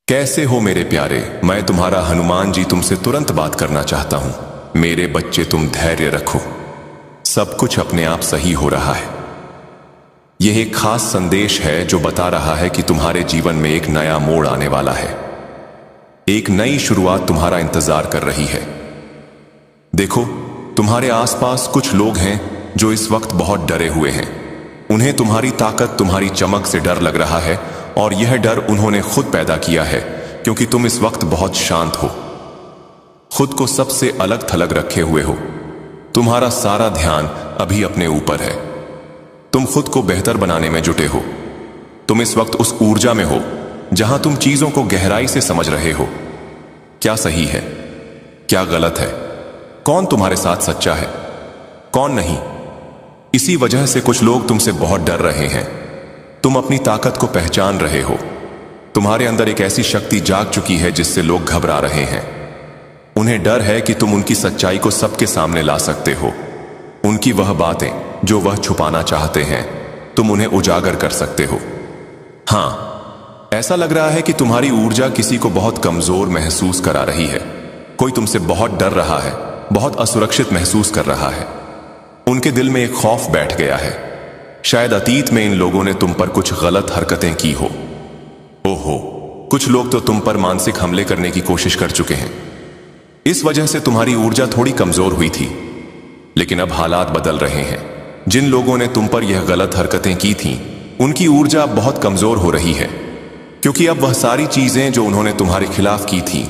कैसे हो मेरे प्यारे। मैं तुम्हारा हनुमान जी तुमसे तुरंत बात करना चाहता हूं। मेरे बच्चे, तुम धैर्य रखो, सब कुछ अपने आप सही हो रहा है। यह एक खास संदेश है जो बता रहा है कि तुम्हारे जीवन में एक नया मोड़ आने वाला है। एक नई शुरुआत तुम्हारा इंतजार कर रही है। देखो, तुम्हारे आसपास कुछ लोग हैं जो इस वक्त बहुत डरे हुए हैं। उन्हें तुम्हारी ताकत, तुम्हारी चमक से डर लग रहा है, और यह डर उन्होंने खुद पैदा किया है, क्योंकि तुम इस वक्त बहुत शांत हो, खुद को सबसे अलग थलग रखे हुए हो। तुम्हारा सारा ध्यान अभी अपने ऊपर है। तुम खुद को बेहतर बनाने में जुटे हो। तुम इस वक्त उस ऊर्जा में हो जहां तुम चीजों को गहराई से समझ रहे हो। क्या सही है, क्या गलत है, कौन तुम्हारे साथ सच्चा है, कौन नहीं। इसी वजह से कुछ लोग तुमसे बहुत डर रहे हैं। तुम अपनी ताकत को पहचान रहे हो। तुम्हारे अंदर एक ऐसी शक्ति जाग चुकी है जिससे लोग घबरा रहे हैं। उन्हें डर है कि तुम उनकी सच्चाई को सबके सामने ला सकते हो। उनकी वह बातें जो वह छुपाना चाहते हैं, तुम उन्हें उजागर कर सकते हो। हां, ऐसा लग रहा है कि तुम्हारी ऊर्जा किसी को बहुत कमजोर महसूस करा रही है। कोई तुमसे बहुत डर रहा है, बहुत असुरक्षित महसूस कर रहा है। उनके दिल में एक खौफ बैठ गया है। शायद अतीत में इन लोगों ने तुम पर कुछ गलत हरकतें की हो। ओहो, कुछ लोग तो तुम पर मानसिक हमले करने की कोशिश कर चुके हैं। इस वजह से तुम्हारी ऊर्जा थोड़ी कमजोर हुई थी, लेकिन अब हालात बदल रहे हैं। जिन लोगों ने तुम पर यह गलत हरकतें की थीं, उनकी ऊर्जा अब बहुत कमजोर हो रही है, क्योंकि अब वह सारी चीजें जो उन्होंने तुम्हारे खिलाफ की थीं,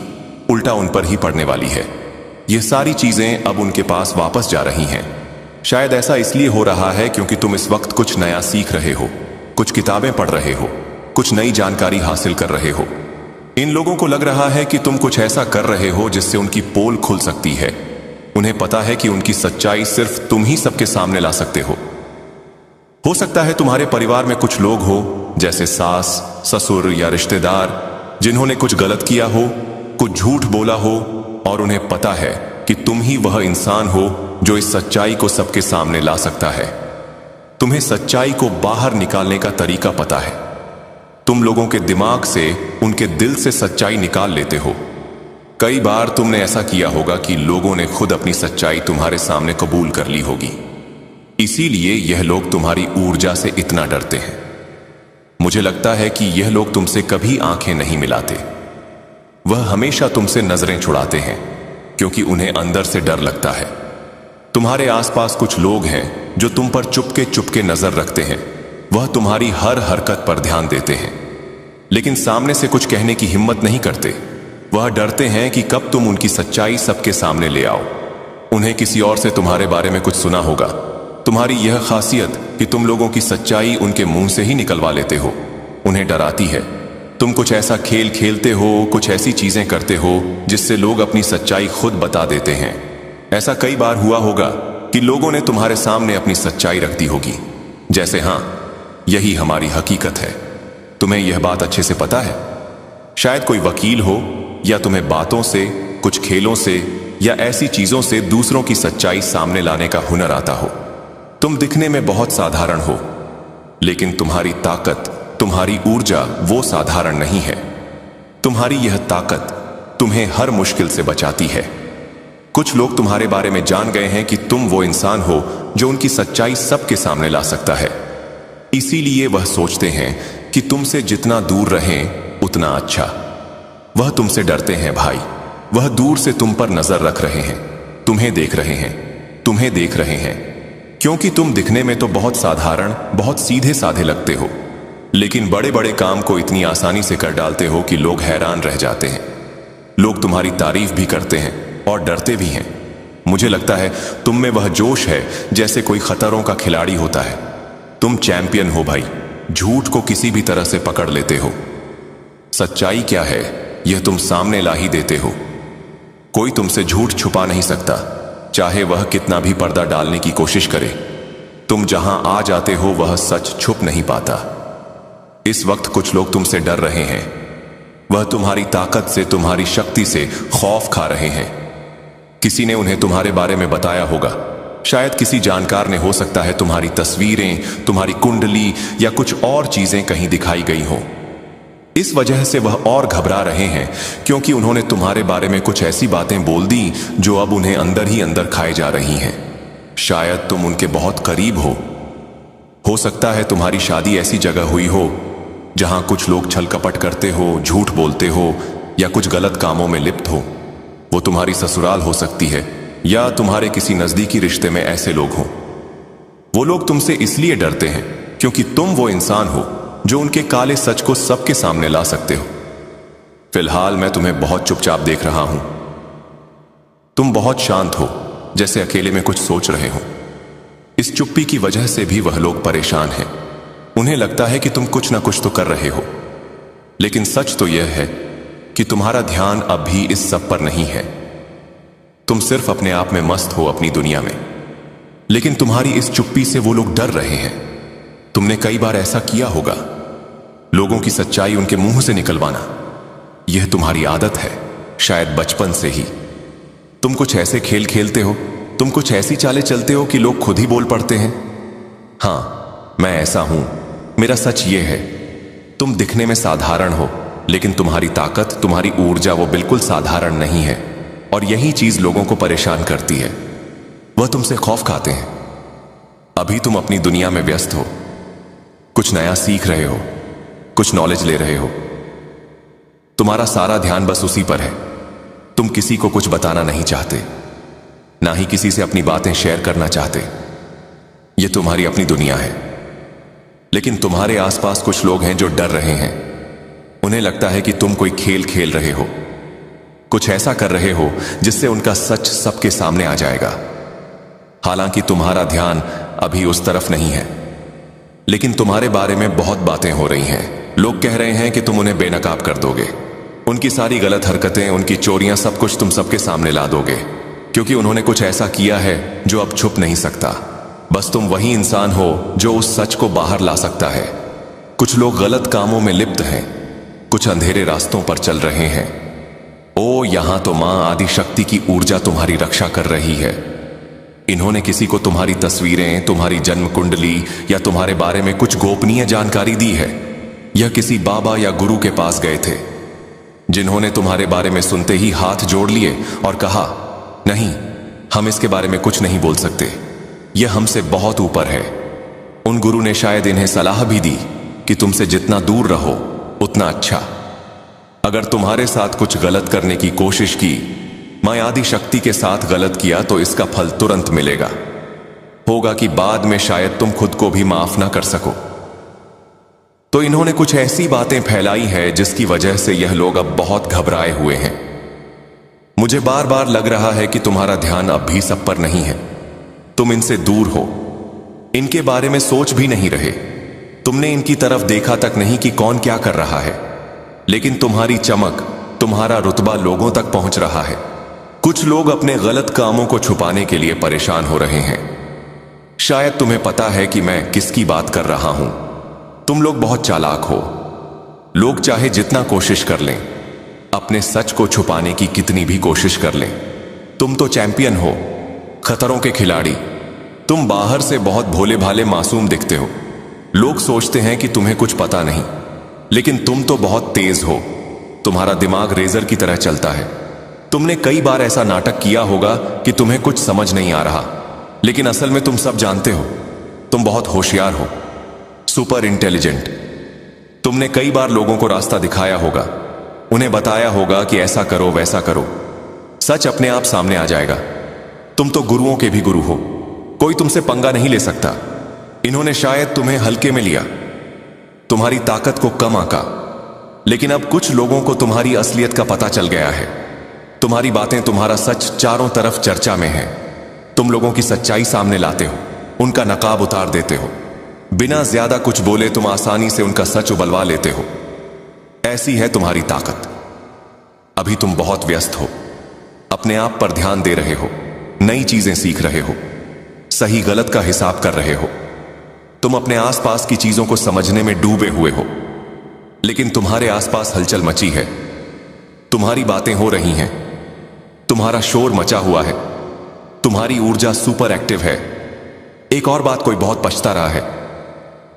उल्टा उन पर ही पड़ने वाली है। यह सारी चीजें अब उनके पास वापस जा रही हैं। शायद ऐसा इसलिए हो रहा है क्योंकि तुम इस वक्त कुछ नया सीख रहे हो, कुछ किताबें पढ़ रहे हो, कुछ नई जानकारी हासिल कर रहे हो। इन लोगों को लग रहा है कि तुम कुछ ऐसा कर रहे हो जिससे उनकी पोल खुल सकती है। उन्हें पता है कि उनकी सच्चाई सिर्फ तुम ही सबके सामने ला सकते हो सकता है तुम्हारे परिवार में कुछ लोग हो, जैसे सास, ससुर या रिश्तेदार, जिन्होंने कुछ गलत किया हो, कुछ झूठ बोला हो, और उन्हें पता है कि तुम ही वह इंसान हो जो इस सच्चाई को सबके सामने ला सकता है। तुम्हें सच्चाई को बाहर निकालने का तरीका पता है। तुम लोगों के दिमाग से, उनके दिल से सच्चाई निकाल लेते हो। कई बार तुमने ऐसा किया होगा कि लोगों ने खुद अपनी सच्चाई तुम्हारे सामने कबूल कर ली होगी। इसीलिए यह लोग तुम्हारी ऊर्जा से इतना डरते हैं। मुझे लगता है कि यह लोग तुमसे कभी आंखें नहीं मिलाते। वह हमेशा तुमसे नजरें छुड़ाते हैं, क्योंकि उन्हें अंदर से डर लगता है। तुम्हारे आसपास कुछ लोग हैं जो तुम पर चुपके चुपके नजर रखते हैं। वह तुम्हारी हर हरकत पर ध्यान देते हैं, लेकिन सामने से कुछ कहने की हिम्मत नहीं करते। वह डरते हैं कि कब तुम उनकी सच्चाई सबके सामने ले आओ। उन्हें किसी और से तुम्हारे बारे में कुछ सुना होगा। तुम्हारी यह खासियत कि तुम लोगों की सच्चाई उनके मुंह से ही निकलवा लेते हो, उन्हें डराती है। तुम कुछ ऐसा खेल खेलते हो, कुछ ऐसी चीजें करते हो जिससे लोग अपनी सच्चाई खुद बता देते हैं। ऐसा कई बार हुआ होगा कि लोगों ने तुम्हारे सामने अपनी सच्चाई रख दी होगी, जैसे हां, यही हमारी हकीकत है। तुम्हें यह बात अच्छे से पता है। शायद कोई वकील हो, या तुम्हें बातों से, कुछ खेलों से, या ऐसी चीजों से दूसरों की सच्चाई सामने लाने का हुनर आता हो। तुम दिखने में बहुत साधारण हो, लेकिन तुम्हारी ताकत, तुम्हारी ऊर्जा वो साधारण नहीं है। तुम्हारी यह ताकत तुम्हें हर मुश्किल से बचाती है। कुछ लोग तुम्हारे बारे में जान गए हैं कि तुम वो इंसान हो जो उनकी सच्चाई सबके सामने ला सकता है। इसीलिए वह सोचते हैं कि तुमसे जितना दूर रहें उतना अच्छा। वह तुमसे डरते हैं भाई। वह दूर से तुम पर नजर रख रहे हैं, तुम्हें देख रहे हैं, तुम्हें देख रहे हैं, क्योंकि तुम दिखने में तो बहुत साधारण, बहुत सीधे साधे लगते हो, लेकिन बड़े बड़े काम को इतनी आसानी से कर डालते हो कि लोग हैरान रह जाते हैं। लोग तुम्हारी तारीफ भी करते हैं और डरते भी हैं। मुझे लगता है तुम में वह जोश है जैसे कोई खतरों का खिलाड़ी होता है। तुम चैंपियन हो भाई, झूठ को किसी भी तरह से पकड़ लेते हो। सच्चाई क्या है यह तुम सामने ला ही देते हो। कोई तुमसे झूठ छुपा नहीं सकता, चाहे वह कितना भी पर्दा डालने की कोशिश करे। तुम जहां आ जाते हो वह सच छुप नहीं पाता। इस वक्त कुछ लोग तुमसे डर रहे हैं। वह तुम्हारी ताकत से, तुम्हारी शक्ति से खौफ खा रहे हैं। किसी ने उन्हें तुम्हारे बारे में बताया होगा। शायद किसी जानकार ने, हो सकता है तुम्हारी तस्वीरें, तुम्हारी कुंडली या कुछ और चीजें कहीं दिखाई गई हो। इस वजह से वह और घबरा रहे हैं, क्योंकि उन्होंने तुम्हारे बारे में कुछ ऐसी बातें बोल दी जो अब उन्हें अंदर ही अंदर खाए जा रही हैं। शायद तुम उनके बहुत करीब हो सकता है तुम्हारी शादी ऐसी जगह हुई हो जहां कुछ लोग छल कपट करते हो, झूठ बोलते हो या कुछ गलत कामों में लिप्त हो। वो तुम्हारी ससुराल हो सकती है या तुम्हारे किसी नजदीकी रिश्ते में ऐसे लोग हों। वो लोग तुमसे इसलिए डरते हैं क्योंकि तुम वो इंसान हो जो उनके काले सच को सबके सामने ला सकते हो। फिलहाल मैं तुम्हें बहुत चुपचाप देख रहा हूं। तुम बहुत शांत हो, जैसे अकेले में कुछ सोच रहे हो। इस चुप्पी की वजह से भी वह लोग परेशान हैं। उन्हें लगता है कि तुम कुछ ना कुछ तो कर रहे हो, लेकिन सच तो यह है कि तुम्हारा ध्यान अब भी इस सब पर नहीं है। तुम सिर्फ अपने आप में मस्त हो, अपनी दुनिया में। लेकिन तुम्हारी इस चुप्पी से वो लोग डर रहे हैं। तुमने कई बार ऐसा किया होगा, लोगों की सच्चाई उनके मुंह से निकलवाना। यह तुम्हारी आदत है, शायद बचपन से ही। तुम कुछ ऐसे खेल खेलते हो, तुम कुछ ऐसी चालें चलते हो कि लोग खुद ही बोल पड़ते हैं, हाँ मैं ऐसा हूं। मेरा सच ये है, तुम दिखने में साधारण हो, लेकिन तुम्हारी ताकत, तुम्हारी ऊर्जा वो बिल्कुल साधारण नहीं है। और यही चीज लोगों को परेशान करती है। वह तुमसे खौफ खाते हैं। अभी तुम अपनी दुनिया में व्यस्त हो, कुछ नया सीख रहे हो, कुछ नॉलेज ले रहे हो। तुम्हारा सारा ध्यान बस उसी पर है। तुम किसी को कुछ बताना नहीं चाहते, ना ही किसी से अपनी बातें शेयर करना चाहते। यह तुम्हारी अपनी दुनिया है। लेकिन तुम्हारे आसपास कुछ लोग हैं जो डर रहे हैं। उन्हें लगता है कि तुम कोई खेल खेल रहे हो, कुछ ऐसा कर रहे हो जिससे उनका सच सबके सामने आ जाएगा। हालांकि तुम्हारा ध्यान अभी उस तरफ नहीं है, लेकिन तुम्हारे बारे में बहुत बातें हो रही हैं। लोग कह रहे हैं कि तुम उन्हें बेनकाब कर दोगे। उनकी सारी गलत हरकतें, उनकी चोरियां, सब कुछ तुम सबके सामने ला दोगे, क्योंकि उन्होंने कुछ ऐसा किया है जो अब छुप नहीं सकता। बस तुम वही इंसान हो जो उस सच को बाहर ला सकता है। कुछ लोग गलत कामों में लिप्त हैं, कुछ अंधेरे रास्तों पर चल रहे हैं। ओ, यहां तो मां आदि शक्ति की ऊर्जा तुम्हारी रक्षा कर रही है। इन्होंने किसी को तुम्हारी तस्वीरें, तुम्हारी जन्म कुंडली या तुम्हारे बारे में कुछ गोपनीय जानकारी दी है। यह किसी बाबा या गुरु के पास गए थे, जिन्होंने तुम्हारे बारे में सुनते ही हाथ जोड़ लिए और कहा, नहीं, हम इसके बारे में कुछ नहीं बोल सकते, यह हमसे बहुत ऊपर है। उन गुरु ने शायद इन्हें सलाह भी दी कि तुमसे जितना दूर रहो उतना अच्छा। अगर तुम्हारे साथ कुछ गलत करने की कोशिश की, मां आदि शक्ति के साथ गलत किया, तो इसका फल तुरंत मिलेगा। होगा कि बाद में शायद तुम खुद को भी माफ ना कर सको। तो इन्होंने कुछ ऐसी बातें फैलाई है जिसकी वजह से यह लोग अब बहुत घबराए हुए हैं। मुझे बार बार लग रहा है कि तुम्हारा ध्यान अब भी सब पर नहीं है। तुम इनसे दूर हो, इनके बारे में सोच भी नहीं रहे। तुमने इनकी तरफ देखा तक नहीं कि कौन क्या कर रहा है, लेकिन तुम्हारी चमक, तुम्हारा रुतबा लोगों तक पहुंच रहा है। कुछ लोग अपने गलत कामों को छुपाने के लिए परेशान हो रहे हैं। शायद तुम्हें पता है कि मैं किसकी बात कर रहा हूं। तुम लोग बहुत चालाक हो। लोग चाहे जितना कोशिश कर लें, अपने सच को छुपाने की कितनी भी कोशिश कर लें, तुम तो चैंपियन हो, खतरों के खिलाड़ी। तुम बाहर से बहुत भोले भाले मासूम दिखते हो। लोग सोचते हैं कि तुम्हें कुछ पता नहीं, लेकिन तुम तो बहुत तेज हो। तुम्हारा दिमाग रेजर की तरह चलता है। तुमने कई बार ऐसा नाटक किया होगा कि तुम्हें कुछ समझ नहीं आ रहा, लेकिन असल में तुम सब जानते हो। तुम बहुत होशियार हो, सुपर इंटेलिजेंट। तुमने कई बार लोगों को रास्ता दिखाया होगा, उन्हें बताया होगा कि ऐसा करो, वैसा करो। सच अपने आप सामने आ जाएगा। तुम तो गुरुओं के भी गुरु हो, कोई तुमसे पंगा नहीं ले सकता। इन्होंने शायद तुम्हें हल्के में लिया, तुम्हारी ताकत को कम आंका, लेकिन अब कुछ लोगों को तुम्हारी असलियत का पता चल गया है। तुम्हारी बातें, तुम्हारा सच चारों तरफ चर्चा में है। तुम लोगों की सच्चाई सामने लाते हो, उनका नकाब उतार देते हो। बिना ज्यादा कुछ बोले तुम आसानी से उनका सच उबलवा लेते हो। ऐसी है तुम्हारी ताकत। अभी तुम बहुत व्यस्त हो, अपने आप पर ध्यान दे रहे हो, नई चीजें सीख रहे हो, सही गलत का हिसाब कर रहे हो। तुम अपने आसपास की चीजों को समझने में डूबे हुए हो, लेकिन तुम्हारे आसपास हलचल मची है। तुम्हारी बातें हो रही हैं, तुम्हारा शोर मचा हुआ है, तुम्हारी ऊर्जा सुपर एक्टिव है। एक और बात, कोई बहुत पछता रहा है।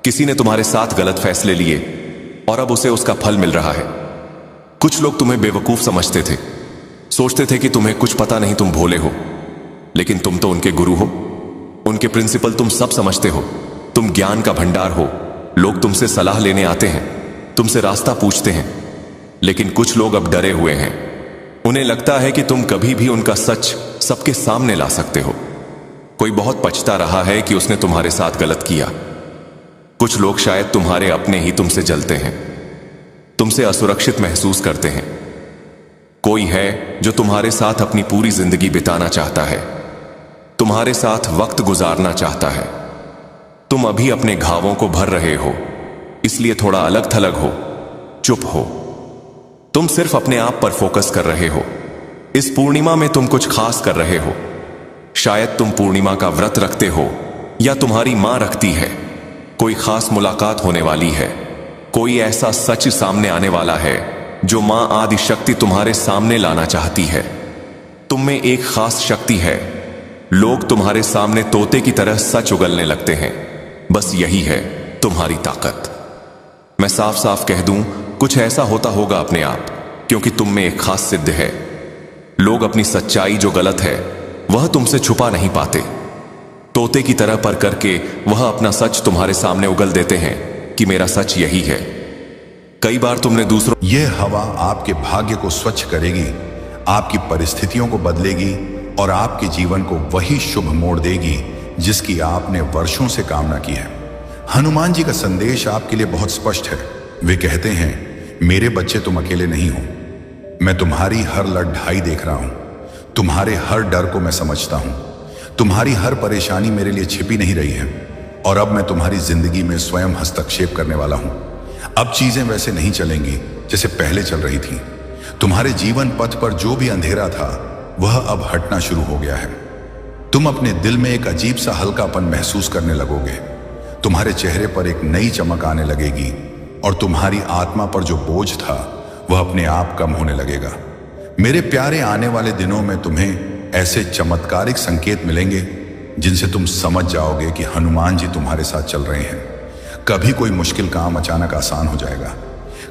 किसी ने तुम्हारे साथ गलत फैसले लिए, और अब उसे उसका फल मिल रहा है। कुछ लोग तुम्हें बेवकूफ समझते थे, सोचते थे कि तुम्हें कुछ पता नहीं, तुम भोले हो, लेकिन तुम तो उनके गुरु हो। उनके प्रिंसिपल तुम सब समझते हो, तुम ज्ञान का भंडार हो। लोग तुमसे सलाह लेने आते हैं, तुमसे रास्ता पूछते हैं, लेकिन कुछ लोग अब डरे हुए हैं। उन्हें लगता है कि तुम कभी भी उनका सच सबके सामने ला सकते हो। कोई बहुत पछता रहा है कि उसने तुम्हारे साथ गलत किया। कुछ लोग शायद तुम्हारे अपने ही तुमसे जलते हैं, तुमसे असुरक्षित महसूस करते हैं। कोई है जो तुम्हारे साथ अपनी पूरी जिंदगी बिताना चाहता है, तुम्हारे साथ वक्त गुजारना चाहता है। तुम अभी अपने घावों को भर रहे हो, इसलिए थोड़ा अलग थलग हो, चुप हो। तुम सिर्फ अपने आप पर फोकस कर रहे हो। इस पूर्णिमा में तुम कुछ खास कर रहे हो। शायद तुम पूर्णिमा का व्रत रखते हो, या तुम्हारी मां रखती है। कोई खास मुलाकात होने वाली है, कोई ऐसा सच सामने आने वाला है जो मां आदि शक्ति तुम्हारे सामने लाना चाहती है। तुम में एक खास शक्ति है। लोग तुम्हारे सामने तोते की तरह सच उगलने लगते हैं। बस यही है तुम्हारी ताकत। मैं साफ साफ कह दूं, कुछ ऐसा होता होगा अपने आप, क्योंकि तुम में एक खास सिद्ध है। लोग अपनी सच्चाई जो गलत है वह तुमसे छुपा नहीं पाते। तोते की तरह पर करके वह अपना सच तुम्हारे सामने उगल देते हैं कि मेरा सच यही है। कई बार तुमने दूसरों यह हवा आपके भाग्य को स्वच्छ करेगी, आपकी परिस्थितियों को बदलेगी और आपके जीवन को वही शुभ मोड़ देगी जिसकी आपने वर्षों से कामना की है। हनुमान जी का संदेश आपके लिए बहुत स्पष्ट है। वे कहते हैं, मेरे बच्चे तुम अकेले नहीं हो। मैं तुम्हारी हर लड़ाई देख रहा हूं, तुम्हारे हर डर को मैं समझता हूं, तुम्हारी हर परेशानी मेरे लिए छिपी नहीं रही है, और अब मैं तुम्हारी जिंदगी में स्वयं हस्तक्षेप करने वाला हूं। अब चीजें वैसे नहीं चलेंगी जैसे पहले चल रही थी। तुम्हारे जीवन पथ पर जो भी अंधेरा था वह अब हटना शुरू हो गया है। तुम अपने दिल में एक अजीब सा हल्कापन महसूस करने लगोगे। तुम्हारे चेहरे पर एक नई चमक आने लगेगी और तुम्हारी आत्मा पर जो बोझ था वह अपने आप कम होने लगेगा। मेरे प्यारे, आने वाले दिनों में तुम्हें ऐसे चमत्कारिक संकेत मिलेंगे जिनसे तुम समझ जाओगे कि हनुमान जी तुम्हारे साथ चल रहे हैं। कभी कोई मुश्किल काम अचानक आसान हो जाएगा,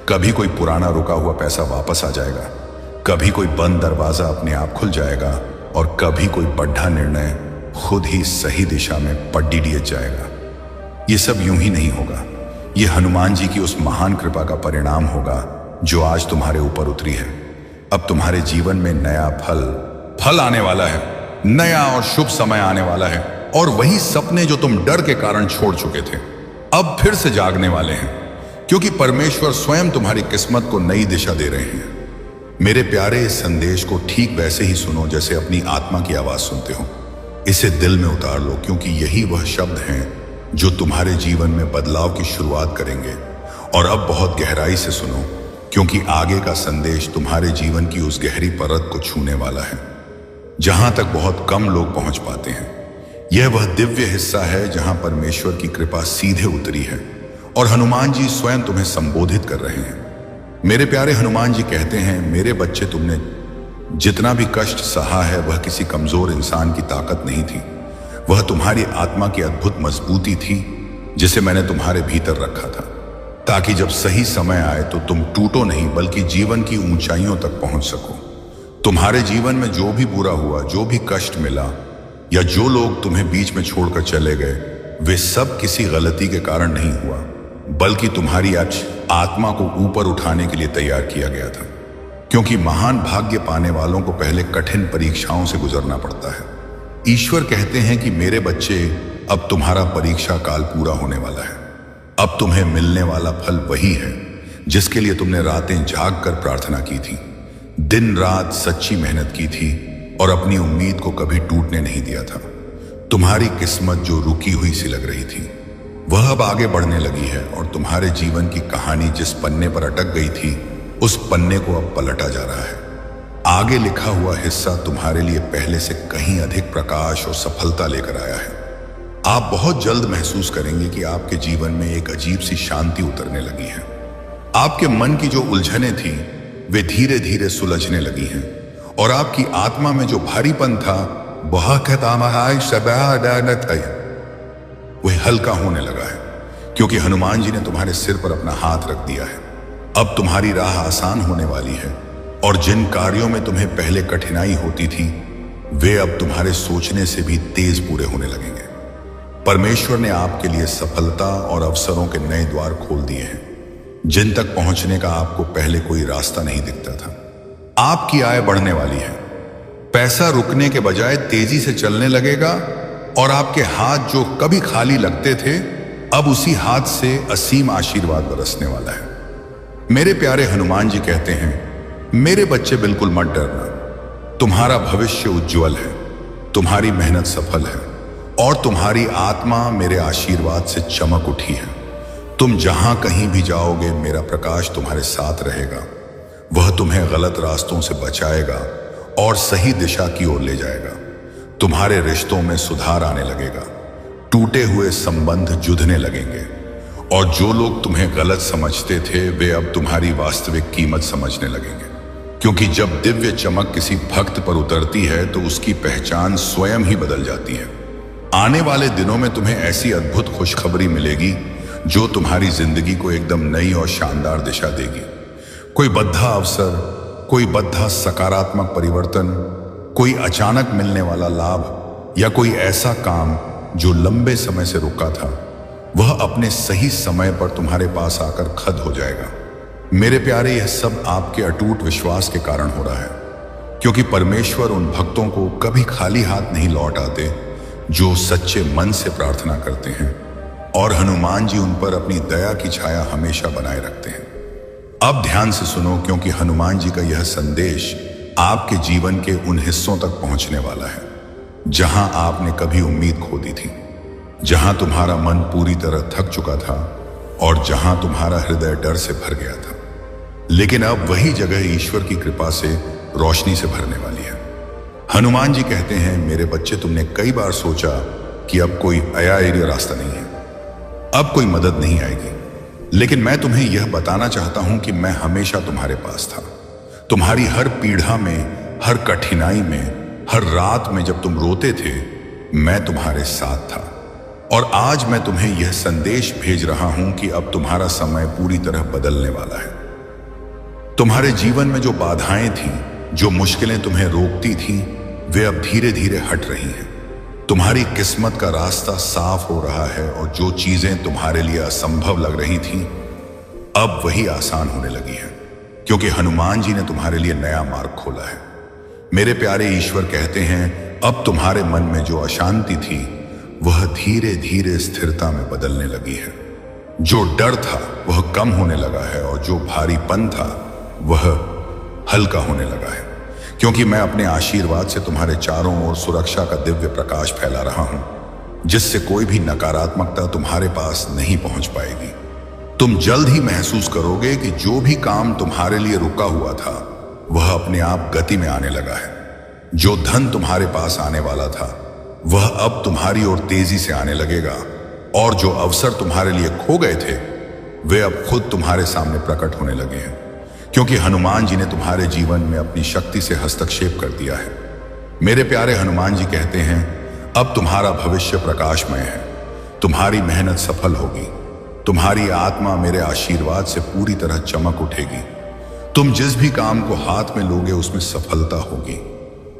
कभी कोई पुराना रुका हुआ पैसा वापस आ जाएगा, कभी कोई बंद दरवाजा अपने आप खुल जाएगा, और कभी कोई बड़ा निर्णय खुद ही सही दिशा में पड्डी दिए जाएगा। ये सब यूं ही नहीं होगा, ये हनुमान जी की उस महान कृपा का परिणाम होगा जो आज तुम्हारे ऊपर उतरी है। अब तुम्हारे जीवन में नया फल आने वाला है, नया और शुभ समय आने वाला है, और वही सपने जो तुम डर के कारण छोड़ चुके थे अब फिर से जागने वाले हैं, क्योंकि परमेश्वर स्वयं तुम्हारी किस्मत को नई दिशा दे रहे हैं। मेरे प्यारे, इस संदेश को ठीक वैसे ही सुनो जैसे अपनी आत्मा की आवाज सुनते हो। इसे दिल में उतार लो, क्योंकि यही वह शब्द हैं जो तुम्हारे जीवन में बदलाव की शुरुआत करेंगे। और अब बहुत गहराई से सुनो, क्योंकि आगे का संदेश तुम्हारे जीवन की उस गहरी परत को छूने वाला है जहां तक बहुत कम लोग पहुंच पाते हैं। यह वह दिव्य हिस्सा है जहां परमेश्वर की कृपा सीधे उतरी है और हनुमान जी स्वयं तुम्हें संबोधित कर रहे हैं। मेरे प्यारे, हनुमान जी कहते हैं, मेरे बच्चे, तुमने जितना भी कष्ट सहा है वह किसी कमजोर इंसान की ताकत नहीं थी। वह तुम्हारी आत्मा की अद्भुत मजबूती थी जिसे मैंने तुम्हारे भीतर रखा था, ताकि जब सही समय आए तो तुम टूटो नहीं बल्कि जीवन की ऊंचाइयों तक पहुंच सको। तुम्हारे जीवन में जो भी बुरा हुआ, जो भी कष्ट मिला, या जो लोग तुम्हें बीच में छोड़कर चले गए, वे सब किसी गलती के कारण नहीं हुआ, बल्कि तुम्हारी आत्मा को ऊपर उठाने के लिए तैयार किया गया था। क्योंकि महान भाग्य पाने वालों को पहले कठिन परीक्षाओं से गुजरना पड़ता है। ईश्वर कहते हैं कि मेरे बच्चे, अब तुम्हारा परीक्षा काल पूरा होने वाला है। अब तुम्हें मिलने वाला फल वही है जिसके लिए तुमने रातें जाग कर प्रार्थना की थी, दिन रात सच्ची मेहनत की थी और अपनी उम्मीद को कभी टूटने नहीं दिया था। तुम्हारी किस्मत जो रुकी हुई सी लग रही थी वह अब आगे बढ़ने लगी है, और तुम्हारे जीवन की कहानी जिस पन्ने पर अटक गई थी उस पन्ने को अब पलटा जा रहा है। आगे लिखा हुआ हिस्सा तुम्हारे लिए पहले से कहीं अधिक प्रकाश और सफलता लेकर आया है। आप बहुत जल्द महसूस करेंगे कि आपके जीवन में एक अजीब सी शांति उतरने लगी है। आपके मन की जो उलझनें थी वे धीरे धीरे सुलझने लगी हैं, और आपकी आत्मा में जो भारीपन था वह हल्का होने लगा है। क्योंकि हनुमान जी ने तुम्हारे सिर पर अपना हाथ रख दिया है। अब तुम्हारी राह आसान होने वाली है और जिन कार्यों में तुम्हें पहले कठिनाई होती थी वे अब तुम्हारे सोचने से भी तेज पूरे होने लगेंगे। परमेश्वर ने आपके लिए सफलता और अवसरों के नए द्वार खोल दिए हैं जिन तक पहुंचने का आपको पहले कोई रास्ता नहीं दिखता था। आपकी आय बढ़ने वाली है, पैसा रुकने के बजाय तेजी से चलने लगेगा और आपके हाथ जो कभी खाली लगते थे अब उसी हाथ से असीम आशीर्वाद बरसने वाला है। मेरे प्यारे हनुमान जी कहते हैं, मेरे बच्चे बिल्कुल मत डरना, तुम्हारा भविष्य उज्जवल है, तुम्हारी मेहनत सफल है और तुम्हारी आत्मा मेरे आशीर्वाद से चमक उठी है। तुम जहां कहीं भी जाओगे मेरा प्रकाश तुम्हारे साथ रहेगा, वह तुम्हें गलत रास्तों से बचाएगा और सही दिशा की ओर ले जाएगा। तुम्हारे रिश्तों में सुधार आने लगेगा, टूटे हुए संबंध जुड़ने लगेंगे और जो लोग तुम्हें गलत समझते थे वे अब तुम्हारी वास्तविक कीमत समझने लगेंगे। क्योंकि जब दिव्य चमक किसी भक्त पर उतरती है तो उसकी पहचान स्वयं ही बदल जाती है। आने वाले दिनों में तुम्हें ऐसी अद्भुत खुशखबरी मिलेगी जो तुम्हारी जिंदगी को एकदम नई और शानदार दिशा देगी। कोई बद्धा अवसर, कोई बद्धा सकारात्मक परिवर्तन, कोई अचानक मिलने वाला लाभ या कोई ऐसा काम जो लंबे समय से रुका था वह अपने सही समय पर तुम्हारे पास आकर खद हो जाएगा। मेरे प्यारे, यह सब आपके अटूट विश्वास के कारण हो रहा है, क्योंकि परमेश्वर उन भक्तों को कभी खाली हाथ नहीं लौट आते जो सच्चे मन से प्रार्थना करते हैं और हनुमान जी उन पर अपनी दया की छाया हमेशा बनाए रखते हैं। अब ध्यान से सुनो, क्योंकि हनुमान जी का यह संदेश आपके जीवन के उन हिस्सों तक पहुंचने वाला है जहां आपने कभी उम्मीद खो दी थी, जहां तुम्हारा मन पूरी तरह थक चुका था और जहां तुम्हारा हृदय डर से भर गया था। लेकिन अब वही जगह ईश्वर की कृपा से रोशनी से भरने वाली है। हनुमान जी कहते हैं, मेरे बच्चे, तुमने कई बार सोचा कि अब कोई आया रास्ता नहीं है, अब कोई मदद नहीं आएगी, लेकिन मैं तुम्हें यह बताना चाहता हूं कि मैं हमेशा तुम्हारे पास था। तुम्हारी हर पीड़ा में, हर कठिनाई में, हर रात में जब तुम रोते थे मैं तुम्हारे साथ था। और आज मैं तुम्हें यह संदेश भेज रहा हूं कि अब तुम्हारा समय पूरी तरह बदलने वाला है। तुम्हारे जीवन में जो बाधाएं थीं, जो मुश्किलें तुम्हें रोकती थीं, वे अब धीरे धीरे हट रही हैं। तुम्हारी किस्मत का रास्ता साफ हो रहा है और जो चीजें तुम्हारे लिए असंभव लग रही थीं अब वही आसान होने लगी हैं, क्योंकि हनुमान जी ने तुम्हारे लिए नया मार्ग खोला है। मेरे प्यारे, ईश्वर कहते हैं, अब तुम्हारे मन में जो अशांति थी वह धीरे धीरे स्थिरता में बदलने लगी है। जो डर था वह कम होने लगा है और जो भारीपन था वह हल्का होने लगा है, क्योंकि मैं अपने आशीर्वाद से तुम्हारे चारों ओर सुरक्षा का दिव्य प्रकाश फैला रहा हूं, जिससे कोई भी नकारात्मकता तुम्हारे पास नहीं पहुंच पाएगी। तुम जल्द ही महसूस करोगे कि जो भी काम तुम्हारे लिए रुका हुआ था वह अपने आप गति में आने लगा है। जो धन तुम्हारे पास आने वाला था वह अब तुम्हारी ओर तेजी से आने लगेगा और जो अवसर तुम्हारे लिए खो गए थे वे अब खुद तुम्हारे सामने प्रकट होने लगे हैं, क्योंकि हनुमान जी ने तुम्हारे जीवन में अपनी शक्ति से हस्तक्षेप कर दिया है। मेरे प्यारे, हनुमान जी कहते हैं, अब तुम्हारा भविष्य प्रकाशमय है, तुम्हारी मेहनत सफल होगी, तुम्हारी आत्मा मेरे आशीर्वाद से पूरी तरह चमक उठेगी। तुम जिस भी काम को हाथ में लोगे उसमें सफलता होगी।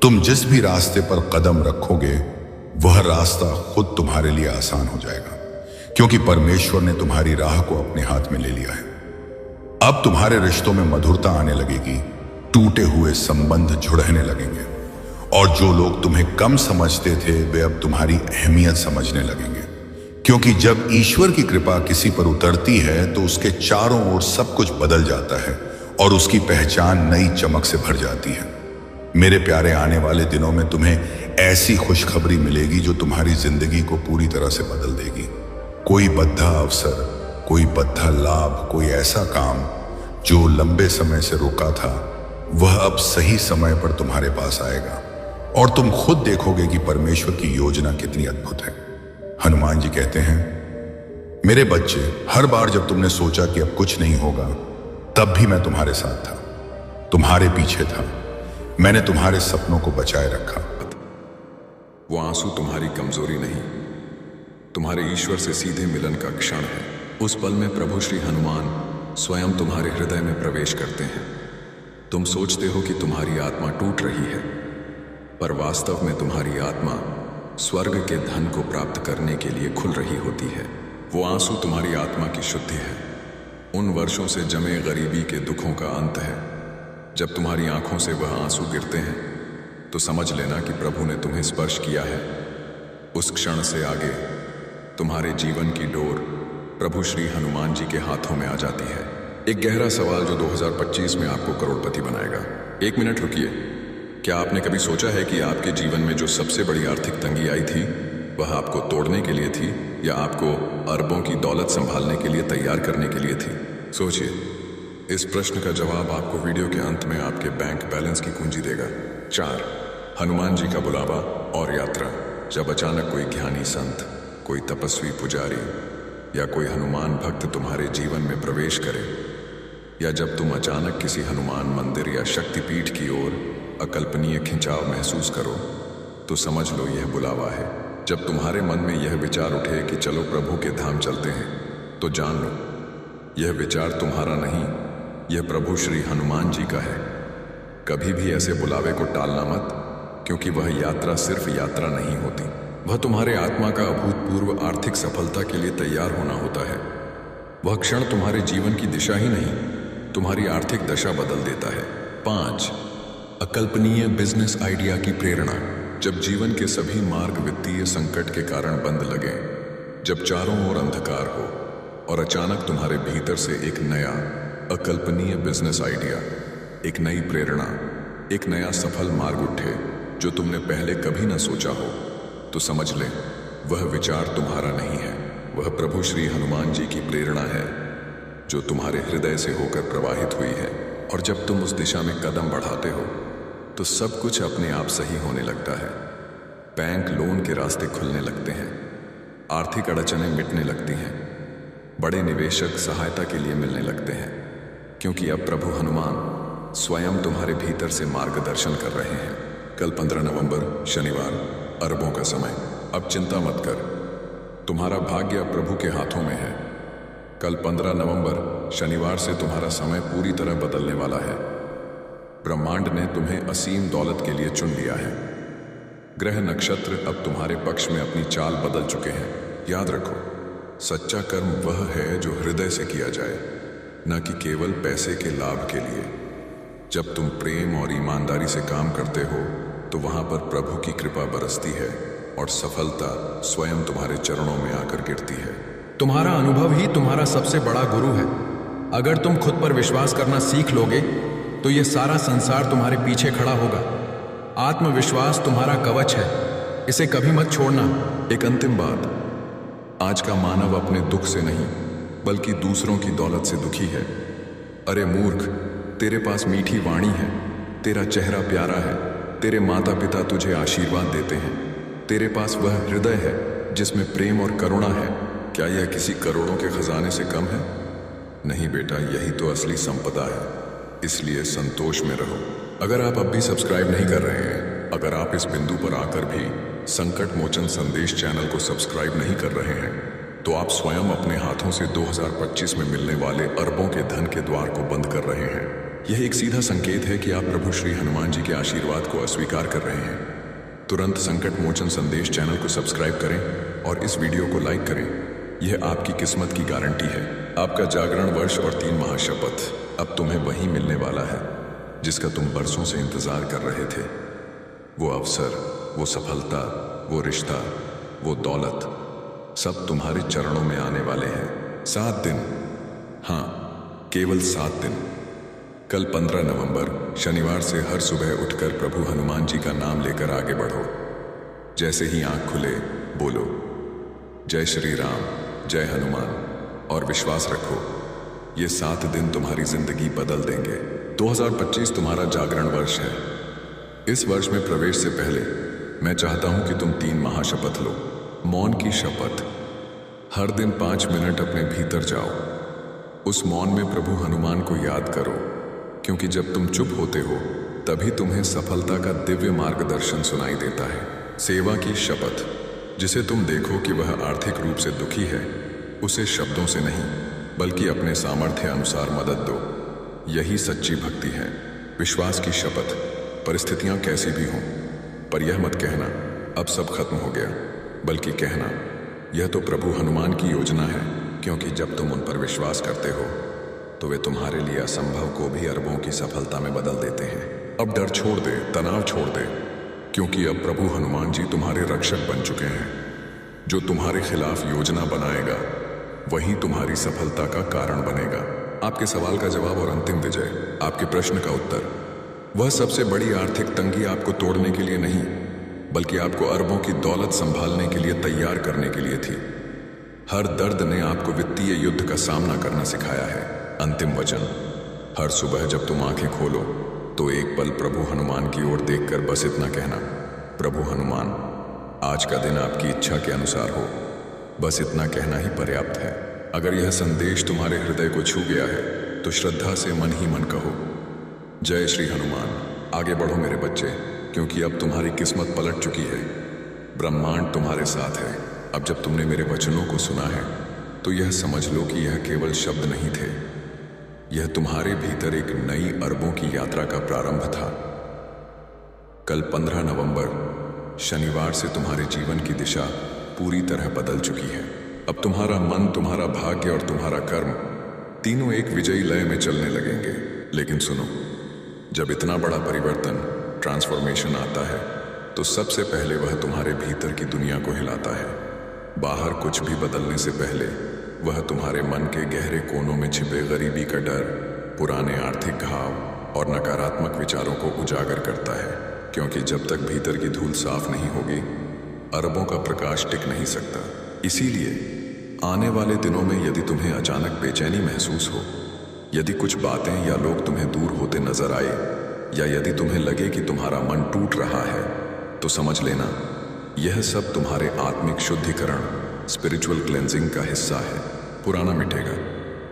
तुम जिस भी रास्ते पर कदम रखोगे वह रास्ता खुद तुम्हारे लिए आसान हो जाएगा, क्योंकि परमेश्वर ने तुम्हारी राह को अपने हाथ में ले लिया है। अब तुम्हारे रिश्तों में मधुरता आने लगेगी, टूटे हुए संबंध जुड़ने लगेंगे और जो लोग तुम्हें कम समझते थे वे अब तुम्हारी अहमियत समझने लगेंगे, क्योंकि जब ईश्वर की कृपा किसी पर उतरती है तो उसके चारों ओर सब कुछ बदल जाता है और उसकी पहचान नई चमक से भर जाती है। मेरे प्यारे, आने वाले दिनों में तुम्हें ऐसी खुशखबरी मिलेगी जो तुम्हारी जिंदगी को पूरी तरह से बदल देगी। कोई बद्धा अवसर, कोई बद्धा लाभ, कोई ऐसा काम जो लंबे समय से रुका था वह अब सही समय पर तुम्हारे पास आएगा और तुम खुद देखोगे कि परमेश्वर की योजना कितनी अद्भुत है। हनुमान जी कहते हैं, मेरे बच्चे, हर बार जब तुमने सोचा कि अब कुछ नहीं होगा तब भी मैं तुम्हारे साथ था, तुम्हारे पीछे था, मैंने तुम्हारे सपनों को बचाए रखा। वो आंसू तुम्हारी कमजोरी नहीं, तुम्हारे ईश्वर से सीधे मिलन का क्षण है। उस पल में प्रभु श्री हनुमान स्वयं तुम्हारे हृदय में प्रवेश करते हैं। तुम सोचते हो कि तुम्हारी आत्मा टूट रही है, पर वास्तव में तुम्हारी आत्मा स्वर्ग के धन को प्राप्त करने के लिए खुल रही होती है। वो आंसू तुम्हारी आत्मा की शुद्धि है, उन वर्षों से जमे गरीबी के दुखों का अंत है। जब तुम्हारी आंखों से वह आंसू गिरते हैं तो समझ लेना कि प्रभु ने तुम्हें स्पर्श किया है। उस क्षण से आगे तुम्हारे जीवन की डोर प्रभु श्री हनुमान जी के हाथों में आ जाती है। एक गहरा सवाल जो 2025 में आपको करोड़पति बनाएगा। 1 मिनट रुकिए। क्या आपने कभी सोचा है कि आपके जीवन में जो सबसे बड़ी आर्थिक तंगी आई थी वह आपको तोड़ने के लिए थी या आपको अरबों की दौलत संभालने के लिए तैयार करने के लिए थी? सोचिए। इस प्रश्न का जवाब आपको वीडियो के अंत में आपके बैंक बैलेंस की कुंजी देगा। 4. हनुमान जी का बुलावा और यात्रा। जब अचानक कोई ज्ञानी संत, कोई तपस्वी पुजारी या कोई हनुमान भक्त तुम्हारे जीवन में प्रवेश करे, या जब तुम अचानक किसी हनुमान मंदिर या शक्तिपीठ की ओर अकल्पनीय खिंचाव महसूस करो, तो समझ लो यह बुलावा है। जब तुम्हारे मन में यह विचार उठे कि चलो प्रभु के धाम चलते हैं, तो जान लो यह विचार तुम्हारा नहीं, यह प्रभु श्री हनुमान जी का है। कभी भी ऐसे बुलावे को टालना मत, क्योंकि वह यात्रा सिर्फ यात्रा नहीं होती, वह तुम्हारे आत्मा का अभूतपूर्व आर्थिक सफलता के लिए तैयार होना होता है। वह क्षण तुम्हारे जीवन की दिशा ही नहीं, तुम्हारी आर्थिक दशा बदल देता है। 5. अकल्पनीय बिजनेस आइडिया की प्रेरणा। जब जीवन के सभी मार्ग वित्तीय संकट के कारण बंद लगे, जब चारों ओर अंधकार हो और अचानक तुम्हारे भीतर से एक नया अकल्पनीय बिजनेस आइडिया, एक नई प्रेरणा, एक नया सफल मार्ग उठे जो तुमने पहले कभी न सोचा हो, तो समझ ले वह विचार तुम्हारा नहीं है, वह प्रभु श्री हनुमान जी की प्रेरणा है जो तुम्हारे हृदय से होकर प्रवाहित हुई है। और जब तुम उस दिशा में कदम बढ़ाते हो तो सब कुछ अपने आप सही होने लगता है। बैंक लोन के रास्ते खुलने लगते हैं, आर्थिक अड़चनें मिटने लगती हैं, बड़े निवेशक सहायता के लिए मिलने लगते हैं, क्योंकि अब प्रभु हनुमान स्वयं तुम्हारे भीतर से मार्गदर्शन कर रहे हैं। कल 15 नवंबर शनिवार, अरबों का समय। अब चिंता मत कर, तुम्हारा भाग्य अब प्रभु के हाथों में है। कल 15 नवंबर शनिवार से तुम्हारा समय पूरी तरह बदलने वाला है। ब्रह्मांड ने तुम्हें असीम दौलत के लिए चुन लिया है। ग्रह नक्षत्र अब तुम्हारे पक्ष में अपनी चाल बदल चुके हैं। याद रखो, सच्चा कर्म वह है जो हृदय से किया जाए, न कि केवल पैसे के लाभ के लिए। जब तुम प्रेम और ईमानदारी से काम करते हो तो वहां पर प्रभु की कृपा बरसती है और सफलता स्वयं तुम्हारे चरणों में आकर गिरती है। तुम्हारा अनुभव ही तुम्हारा सबसे बड़ा गुरु है। अगर तुम खुद पर विश्वास करना सीख लोगे तो यह सारा संसार तुम्हारे पीछे खड़ा होगा। आत्मविश्वास तुम्हारा कवच है, इसे कभी मत छोड़ना। एक अंतिम बात, आज का मानव अपने दुख से नहीं बल्कि दूसरों की दौलत से दुखी है। अरे मूर्ख, तेरे पास मीठी वाणी है, तेरा चेहरा प्यारा है, तेरे माता पिता तुझे आशीर्वाद देते हैं, तेरे पास वह हृदय है जिसमें प्रेम और करुणा है। क्या यह किसी करोड़ों के खजाने से कम है? नहीं बेटा, यही तो असली संपदा है। इसलिए संतोष में रहो। अगर आप अब भी सब्सक्राइब नहीं कर रहे हैं, अगर आप इस बिंदु पर आकर भी संकट मोचन संदेश चैनल को सब्सक्राइब नहीं कर रहे हैं, तो आप स्वयं अपने हाथों से 2025 में मिलने वाले अरबों के धन के द्वार को बंद कर रहे हैं। यह एक सीधा संकेत है कि आप प्रभु श्री हनुमान जी के आशीर्वाद को अस्वीकार कर रहे हैं। तुरंत संकट मोचन संदेश चैनल को सब्सक्राइब करें और इस वीडियो को लाइक करें। यह आपकी किस्मत की गारंटी है। आपका जागरण वर्ष और 3 महाशपथ अब तुम्हें वही मिलने वाला है जिसका तुम बरसों से इंतजार कर रहे थे। वो अवसर, वो सफलता, वो रिश्ता, वो दौलत, सब तुम्हारे चरणों में आने वाले हैं। 7 दिन, हाँ, केवल 7 दिन। कल 15 नवंबर शनिवार से हर सुबह उठकर प्रभु हनुमान जी का नाम लेकर आगे बढ़ो। जैसे ही आंख खुले बोलो जय श्री राम, जय हनुमान, और विश्वास रखो ये 7 दिन तुम्हारी जिंदगी बदल देंगे। 2025 तुम्हारा जागरण वर्ष है। इस वर्ष में प्रवेश से पहले मैं चाहता हूं कि तुम 3 महाशपथ लो। मौन की शपथ। हर दिन 5 मिनट अपने भीतर जाओ। उस मौन में प्रभु हनुमान को याद करो, क्योंकि जब तुम चुप होते हो तभी तुम्हें सफलता का दिव्य मार्गदर्शन सुनाई देता है। सेवा की शपथ। जिसे तुम देखो कि वह आर्थिक रूप से दुखी है, उसे शब्दों से नहीं बल्कि अपने सामर्थ्य अनुसार मदद दो। यही सच्ची भक्ति है। विश्वास की शपथ, परिस्थितियां कैसी भी हों, पर यह मत कहना अब सब खत्म हो गया, बल्कि कहना यह तो प्रभु हनुमान की योजना है, क्योंकि जब तुम उन पर विश्वास करते हो तो वे तुम्हारे लिए असंभव को भी अरबों की सफलता में बदल देते हैं। अब डर छोड़ दे, तनाव छोड़ दे, क्योंकि अब प्रभु हनुमान जी तुम्हारे रक्षक बन चुके हैं। जो तुम्हारे खिलाफ योजना बनाएगा वही तुम्हारी सफलता का कारण बनेगा। आपके सवाल का जवाब और अंतिम विजय, आपके प्रश्न का उत्तर, वह सबसे बड़ी आर्थिक तंगी आपको तोड़ने के लिए नहीं, बल्कि आपको अरबों की दौलत संभालने के लिए तैयार करने के लिए थी। हर दर्द ने आपको वित्तीय युद्ध का सामना करना सिखाया है। अंतिम वचन, हर सुबह जब तुम आंखें खोलो तो एक पल प्रभु हनुमान की ओर देखकर बस इतना कहना, प्रभु हनुमान, आज का दिन आपकी इच्छा के अनुसार हो। बस इतना कहना ही पर्याप्त है। अगर यह संदेश तुम्हारे हृदय को छू गया है तो श्रद्धा से मन ही मन कहो, जय श्री हनुमान। आगे बढ़ो मेरे बच्चे, क्योंकि अब तुम्हारी किस्मत पलट चुकी है। ब्रह्मांड तुम्हारे साथ है। अब जब तुमने मेरे वचनों को सुना है तो यह समझ लो कि यह केवल शब्द नहीं थे, यह तुम्हारे भीतर एक नई अरबों की यात्रा का प्रारंभ था। कल 15 नवंबर शनिवार से तुम्हारे जीवन की दिशा पूरी तरह बदल चुकी है। अब तुम्हारा मन, तुम्हारा भाग्य और तुम्हारा कर्म तीनों एक विजयी लय में चलने लगेंगे। लेकिन सुनो, जब इतना बड़ा परिवर्तन, ट्रांसफॉर्मेशन आता है तो सबसे पहले वह तुम्हारे भीतर की दुनिया को हिलाता है। बाहर कुछ भी बदलने से पहले वह तुम्हारे मन के गहरे कोनों में छिपे गरीबी का डर, पुराने आर्थिक घाव और नकारात्मक विचारों को उजागर करता है। क्योंकि जब तक भीतर की धूल साफ नहीं होगी, अरबों का प्रकाश टिक नहीं सकता। इसीलिए आने वाले दिनों में यदि तुम्हें अचानक बेचैनी महसूस हो, यदि कुछ बातें या लोग तुम्हें दूर होते नजर आए, या यदि तुम्हें लगे कि तुम्हारा मन टूट रहा है, तो समझ लेना यह सब तुम्हारे आत्मिक शुद्धिकरण, स्पिरिचुअल क्लेंजिंग का हिस्सा है। पुराना मिटेगा,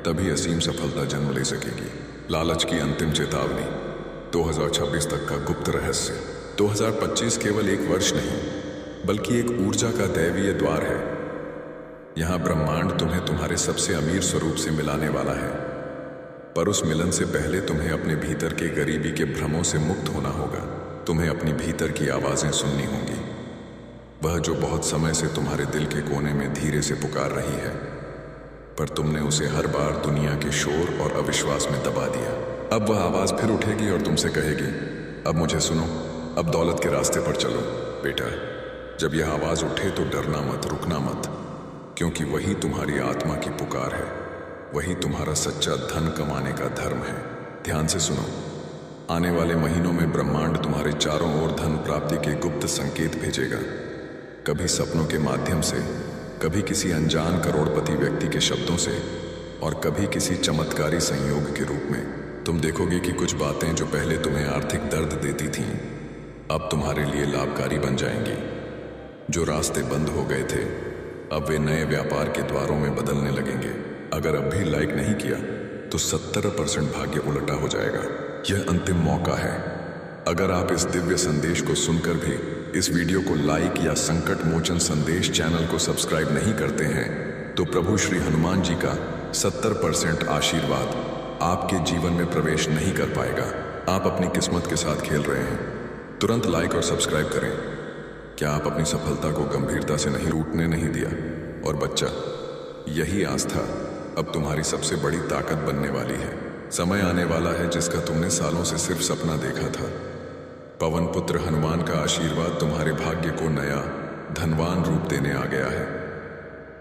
तभी असीम सफलता जन्म ले सकेगी। लालच की अंतिम चेतावनी, 2026 तक का गुप्त रहस्य। 2025 केवल एक वर्ष नहीं, बल्कि एक ऊर्जा का दैवीय द्वार है। यहां ब्रह्मांड तुम्हें तुम्हारे सबसे अमीर स्वरूप से मिलाने वाला है, पर उस मिलन से पहले तुम्हें अपने भीतर के गरीबी के भ्रमों से मुक्त होना होगा। तुम्हें अपनी भीतर की आवाजें सुननी होंगी, वह जो बहुत समय से तुम्हारे दिल के कोने में धीरे से पुकार रही है, पर तुमने उसे हर बार दुनिया के शोर और अविश्वास में दबा दिया। अब वह आवाज फिर उठेगी और तुमसे कहेगी, अब मुझे सुनो, अब दौलत के रास्ते पर चलो। बेटा, जब यह आवाज उठे तो डरना मत, रुकना मत, क्योंकि वही तुम्हारी आत्मा की पुकार है, वही तुम्हारा सच्चा धन कमाने का धर्म है। ध्यान से सुनो, आने वाले महीनों में ब्रह्मांड तुम्हारे चारों ओर धन प्राप्ति के गुप्त संकेत भेजेगा। कभी सपनों के माध्यम से, कभी किसी अनजान करोड़पति व्यक्ति के शब्दों से, और कभी किसी चमत्कारी संयोग के रूप में। तुम देखोगे कि कुछ बातें जो पहले तुम्हें आर्थिक दर्द देती थीं, अब तुम्हारे लिए लाभकारी बन जाएंगी। जो रास्ते बंद हो गए थे, अब वे नए व्यापार के द्वारों में बदलने लगेंगे। अगर अब भी लाइक नहीं किया तो 70% भाग्य उलटा हो जाएगा। यह अंतिम मौका है। अगर आप इस दिव्य संदेश को सुनकर भी इस वीडियो को लाइक या संकट मोचन संदेश चैनल को सब्सक्राइब नहीं करते हैं, तो प्रभु श्री हनुमान जी का 70% आशीर्वाद आपके जीवन में प्रवेश नहीं कर पाएगा। आप अपनी किस्मत के साथ खेल रहे हैं। तुरंत लाइक और सब्सक्राइब करें। क्या आप अपनी सफलता को गंभीरता से नहीं टूटने नहीं दिया? और बच्चा, यही आस्था अब तुम्हारी सबसे बड़ी ताकत बनने वाली है। समय आने वाला है जिसका तुमने सालों से सिर्फ सपना देखा था। पवन पुत्र हनुमान का आशीर्वाद तुम्हारे भाग्य को नया धनवान रूप देने आ गया है।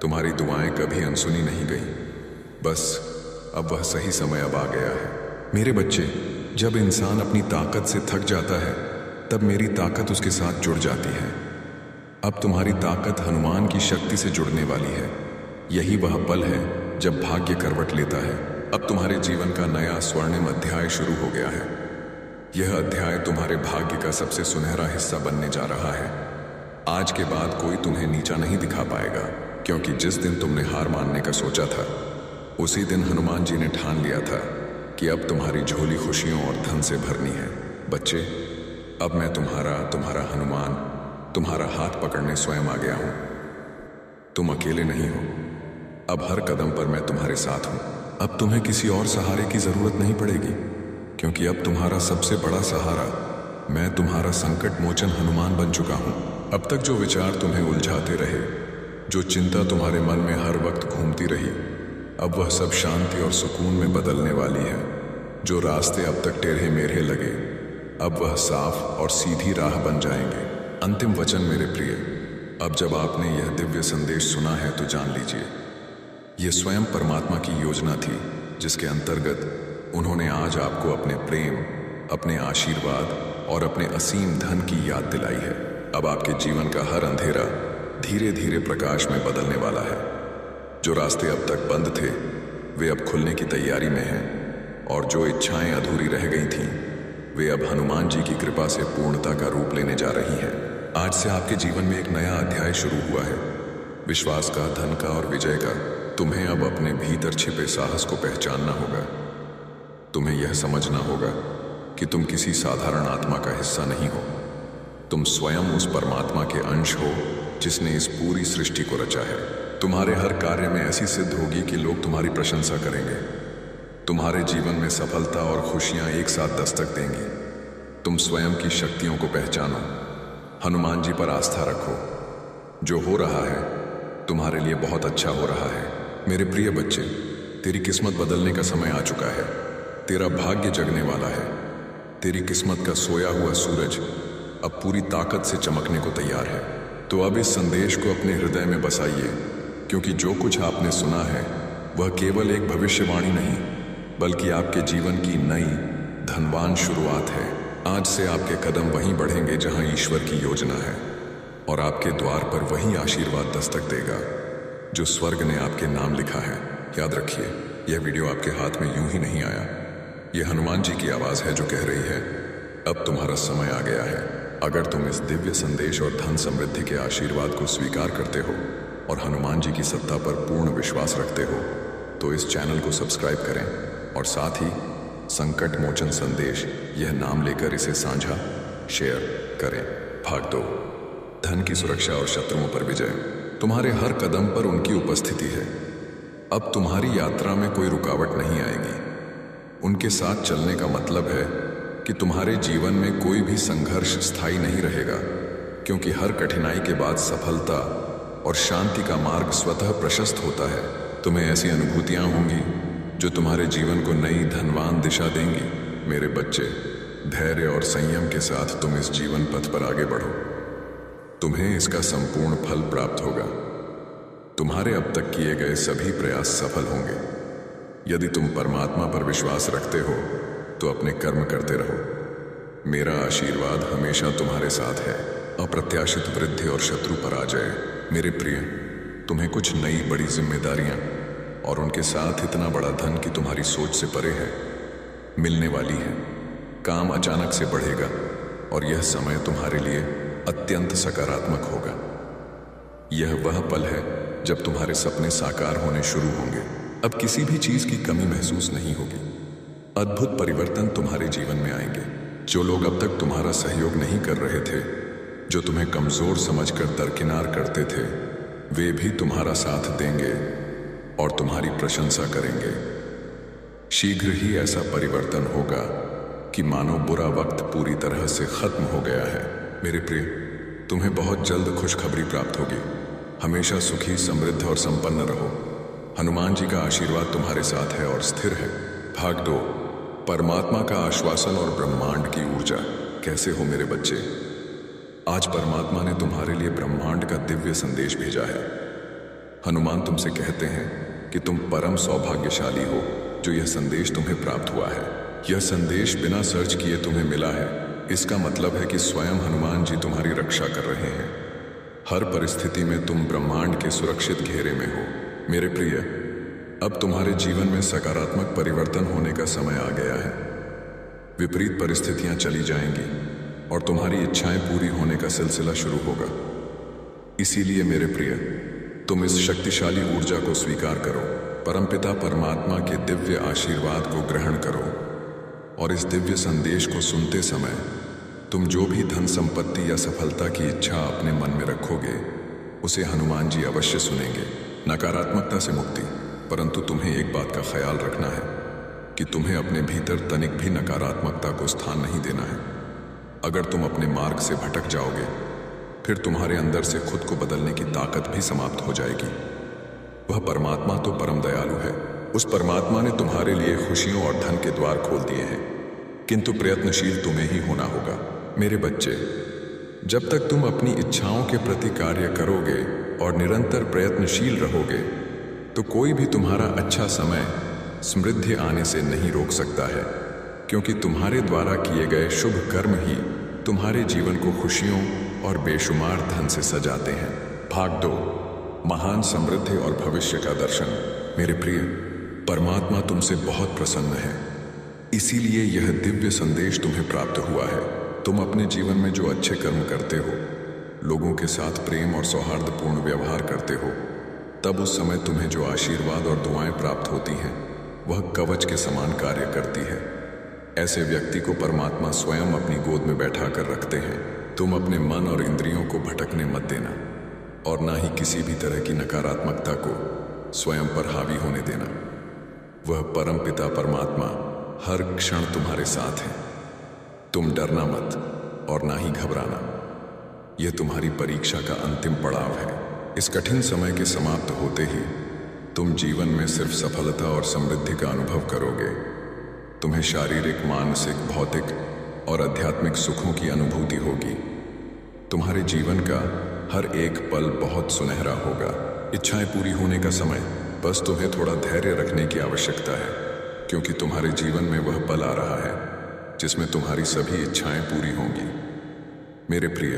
तुम्हारी दुआएं कभी अनसुनी नहीं गई, बस अब वह सही समय अब आ गया है। मेरे बच्चे, जब इंसान अपनी ताकत से थक जाता है, तब मेरी ताकत उसके साथ जुड़ जाती है। अब तुम्हारी ताकत हनुमान की शक्ति से जुड़ने वाली है। यही वह पल है जब भाग्य करवट लेता है। अब तुम्हारे जीवन का नया स्वर्णिम अध्याय शुरू हो गया है। यह अध्याय तुम्हारे भाग्य का सबसे सुनहरा हिस्सा बनने जा रहा है। आज के बाद कोई तुम्हें नीचा नहीं दिखा पाएगा, क्योंकि जिस दिन तुमने हार मानने का सोचा था, उसी दिन हनुमान जी ने ठान लिया था कि अब तुम्हारी झोली खुशियों और धन से भरनी है। बच्चे, अब मैं तुम्हारा हनुमान तुम्हारा हाथ पकड़ने स्वयं आ गया हूं। तुम अकेले नहीं हो। अब हर कदम पर मैं तुम्हारे साथ हूं। अब तुम्हें किसी और सहारे की जरूरत नहीं पड़ेगी, क्योंकि अब तुम्हारा सबसे बड़ा सहारा मैं तुम्हारा संकट मोचन हनुमान बन चुका हूं। अब तक जो विचार तुम्हें उलझाते रहे, जो चिंता तुम्हारे मन में हर वक्त घूमती रही, अब वह सब शांति और सुकून में बदलने वाली है। जो रास्ते अब तक टेढ़े मेढ़े लगे, अब वह साफ और सीधी राह बन जाएंगे। अंतिम वचन मेरे प्रिय, अब जब आपने यह दिव्य संदेश सुना है तो जान लीजिए, यह स्वयं परमात्मा की योजना थी, जिसके अंतर्गत उन्होंने आज आपको अपने प्रेम, अपने आशीर्वाद और अपने असीम धन की याद दिलाई है। अब आपके जीवन का हर अंधेरा धीरे धीरे प्रकाश में बदलने वाला है। जो रास्ते अब तक बंद थे, वे अब खुलने की तैयारी में हैं, और जो इच्छाएं अधूरी रह गई थीं, वे अब हनुमान जी की कृपा से पूर्णता का रूप लेने जा रही हैं। आज से आपके जीवन में एक नया अध्याय शुरू हुआ है, विश्वास का, धन का और विजय का। तुम्हें अब अपने भीतर छिपे साहस को पहचानना होगा। तुम्हें यह समझना होगा कि तुम किसी साधारण आत्मा का हिस्सा नहीं हो। तुम स्वयं उस परमात्मा के अंश हो जिसने इस पूरी सृष्टि को रचा है। तुम्हारे हर कार्य में ऐसी सिद्ध होगी कि लोग तुम्हारी प्रशंसा करेंगे। तुम्हारे जीवन में सफलता और खुशियां एक साथ दस्तक देंगी। तुम स्वयं की शक्तियों को पहचानो, हनुमान जी पर आस्था रखो। जो हो रहा है तुम्हारे लिए बहुत अच्छा हो रहा है। मेरे प्रिय बच्चे, तेरी किस्मत बदलने का समय आ चुका है। तेरा भाग्य जगने वाला है। तेरी किस्मत का सोया हुआ सूरज अब पूरी ताकत से चमकने को तैयार है। तो अब इस संदेश को अपने हृदय में बसाइए, क्योंकि जो कुछ आपने सुना है वह केवल एक भविष्यवाणी नहीं, बल्कि आपके जीवन की नई धनवान शुरुआत है। आज से आपके कदम वहीं बढ़ेंगे जहां ईश्वर की योजना है, और आपके द्वार पर वही आशीर्वाद दस्तक देगा जो स्वर्ग ने आपके नाम लिखा है। याद रखिए, यह वीडियो आपके हाथ में यूं ही नहीं आया। यह हनुमान जी की आवाज है जो कह रही है, अब तुम्हारा समय आ गया है। अगर तुम इस दिव्य संदेश और धन समृद्धि के आशीर्वाद को स्वीकार करते हो और हनुमान जी की सत्ता पर पूर्ण विश्वास रखते हो, तो इस चैनल को सब्सक्राइब करें और साथ ही संकट मोचन संदेश यह नाम लेकर इसे साझा शेयर करें। भाग 2, धन की सुरक्षा और शत्रुओं पर विजय। तुम्हारे हर कदम पर उनकी उपस्थिति है। अब तुम्हारी यात्रा में कोई रुकावट नहीं आएगी। उनके साथ चलने का मतलब है कि तुम्हारे जीवन में कोई भी संघर्ष स्थायी नहीं रहेगा, क्योंकि हर कठिनाई के बाद सफलता और शांति का मार्ग स्वतः प्रशस्त होता है। तुम्हें ऐसी अनुभूतियां होंगी जो तुम्हारे जीवन को नई धनवान दिशा देंगी। मेरे बच्चे, धैर्य और संयम के साथ तुम इस जीवन पथ पर आगे बढ़ो। तुम्हें इसका संपूर्ण फल प्राप्त होगा। तुम्हारे अब तक किए गए सभी प्रयास सफल होंगे। यदि तुम परमात्मा पर विश्वास रखते हो तो अपने कर्म करते रहो। मेरा आशीर्वाद हमेशा तुम्हारे साथ है। अप्रत्याशित वृद्धि और शत्रु पराजय। मेरे प्रिय, तुम्हें कुछ नई बड़ी जिम्मेदारियां और उनके साथ इतना बड़ा धन कि तुम्हारी सोच से परे है मिलने वाली है। काम अचानक से बढ़ेगा और यह समय तुम्हारे लिए अत्यंत सकारात्मक होगा। यह वह पल है जब तुम्हारे सपने साकार होने शुरू होंगे। अब किसी भी चीज की कमी महसूस नहीं होगी। अद्भुत परिवर्तन तुम्हारे जीवन में आएंगे। जो लोग अब तक तुम्हारा सहयोग नहीं कर रहे थे, जो तुम्हें कमजोर समझकर दरकिनार करते थे, वे भी तुम्हारा साथ देंगे और तुम्हारी प्रशंसा करेंगे। शीघ्र ही ऐसा परिवर्तन होगा कि मानो बुरा वक्त पूरी तरह से खत्म हो गया है। मेरे प्रिय, तुम्हें बहुत जल्द खुशखबरी प्राप्त होगी। हमेशा सुखी, समृद्ध और संपन्न रहो। हनुमान जी का आशीर्वाद तुम्हारे साथ है और स्थिर है। भाग 2, परमात्मा का आश्वासन और ब्रह्मांड की ऊर्जा। कैसे हो मेरे बच्चे? आज परमात्मा ने तुम्हारे लिए ब्रह्मांड का दिव्य संदेश भेजा है। हनुमान तुमसे कहते हैं कि तुम परम सौभाग्यशाली हो जो यह संदेश तुम्हें प्राप्त हुआ है। यह संदेश बिना सर्च किए तुम्हें मिला है। इसका मतलब है कि स्वयं हनुमान जी तुम्हारी रक्षा कर रहे हैं। हर परिस्थिति में तुम ब्रह्मांड के सुरक्षित घेरे में हो। मेरे प्रिय, अब तुम्हारे जीवन में सकारात्मक परिवर्तन होने का समय आ गया है। विपरीत परिस्थितियां चली जाएंगी और तुम्हारी इच्छाएं पूरी होने का सिलसिला शुरू होगा। इसीलिए मेरे प्रिय, तुम इस शक्तिशाली ऊर्जा को स्वीकार करो। परमपिता परमात्मा के दिव्य आशीर्वाद को ग्रहण करो और इस दिव्य संदेश को सुनते समय तुम जो भी धन संपत्ति या सफलता की इच्छा अपने मन में रखोगे, उसे हनुमान जी अवश्य सुनेंगे। नकारात्मकता से मुक्ति। परंतु तुम्हें एक बात का ख्याल रखना है कि तुम्हें अपने भीतर तनिक भी नकारात्मकता को स्थान नहीं देना है। अगर तुम अपने मार्ग से भटक जाओगे, फिर तुम्हारे अंदर से खुद को बदलने की ताकत भी समाप्त हो जाएगी। वह परमात्मा तो परम दयालु है। उस परमात्मा ने तुम्हारे लिए खुशियों और धन के द्वार खोल दिए हैं, किंतु प्रयत्नशील तुम्हें ही होना होगा। मेरे बच्चे, जब तक तुम अपनी इच्छाओं के प्रति कार्य करोगे और निरंतर प्रयत्नशील रहोगे, तो कोई भी तुम्हारा अच्छा समय समृद्धि आने से नहीं रोक सकता है, क्योंकि तुम्हारे द्वारा किए गए शुभ कर्म ही तुम्हारे जीवन को खुशियों और बेशुमार धन से सजाते हैं। भाग 2, महान समृद्धि और भविष्य का दर्शन। मेरे प्रिय, परमात्मा तुमसे बहुत प्रसन्न है, इसीलिए यह दिव्य संदेश तुम्हें प्राप्त हुआ है। तुम अपने जीवन में जो अच्छे कर्म करते हो, लोगों के साथ प्रेम और सौहार्दपूर्ण व्यवहार करते हो, तब उस समय तुम्हें जो आशीर्वाद और दुआएं प्राप्त होती हैं, वह कवच के समान कार्य करती है। ऐसे व्यक्ति को परमात्मा स्वयं अपनी गोद में बैठा कर रखते हैं। तुम अपने मन और इंद्रियों को भटकने मत देना, और ना ही किसी भी तरह की नकारात्मकता को स्वयं पर हावी होने देना। वह परम पिता परमात्मा हर क्षण तुम्हारे साथ है। तुम डरना मत और ना ही घबराना। यह तुम्हारी परीक्षा का अंतिम पड़ाव है। इस कठिन समय के समाप्त होते ही तुम जीवन में सिर्फ सफलता और समृद्धि का अनुभव करोगे। तुम्हें शारीरिक, मानसिक, भौतिक और आध्यात्मिक सुखों की अनुभूति होगी। तुम्हारे जीवन का हर एक पल बहुत सुनहरा होगा। इच्छाएं पूरी होने का समय, बस तुम्हें थोड़ा धैर्य रखने की आवश्यकता है, क्योंकि तुम्हारे जीवन में वह पल आ रहा है जिसमें तुम्हारी सभी इच्छाएं पूरी होंगी। मेरे प्रिय,